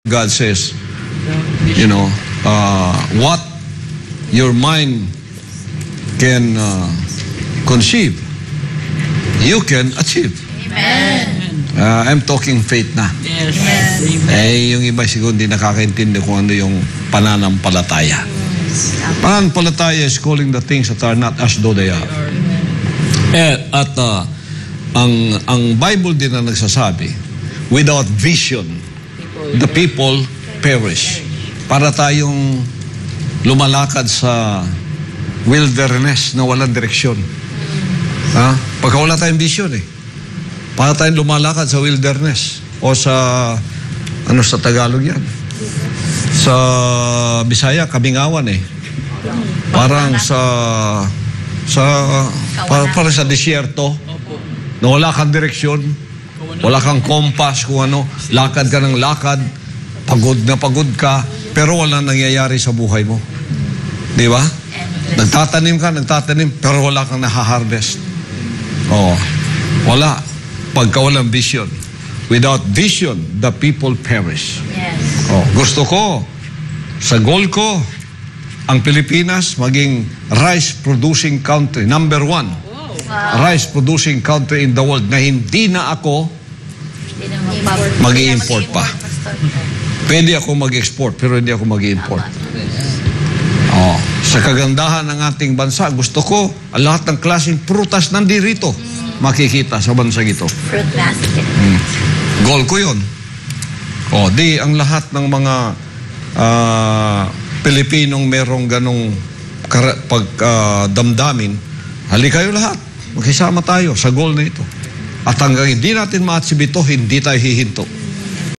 God says, what your mind can conceive, you can achieve. Amen. I'm talking faith na. Yes. Yung iba siguro hindi nakakaintindi kung ano yung pananampalataya. Pananampalataya is calling the things that are not as though they are. Ang Bible din na nagsasabi, without vision, the people perish. Para tayong lumalakad sa wilderness na walang direksyon. Pagka wala tayong vision para tayong lumalakad sa wilderness o sa sa Tagalog yan. Sa Bisaya, Kabingawan Parang parang sa disyerto na wala kang direksyon, wala kang kompas kung ano, lakad ka ng lakad, pagod na pagod ka, pero wala nangyayari sa buhay mo. Di ba? Nagtatanim ka, pero wala kang nahaharvest. Wala. Pagka walang vision. Without vision, the people perish. Yes. Gusto ko, sa goal ko, ang Pilipinas maging rice-producing country. Number 1. Wow. Rice-producing country in the world na hindi na ako mag-i-import pa. Pwede ako mag-export, pero hindi ako mag-i-import. Sa kagandahan ng ating bansa, gusto ko lahat ng klaseng prutas nandirito makikita sa bansang ito. Fruit basket. Goal ko yun. Ang lahat ng mga Pilipinong merong ganong damdamin, halika kayo lahat. Magkisama tayo sa goal na ito. At hanggang hindi natin ma-achieve ito, hindi tayo hihinto.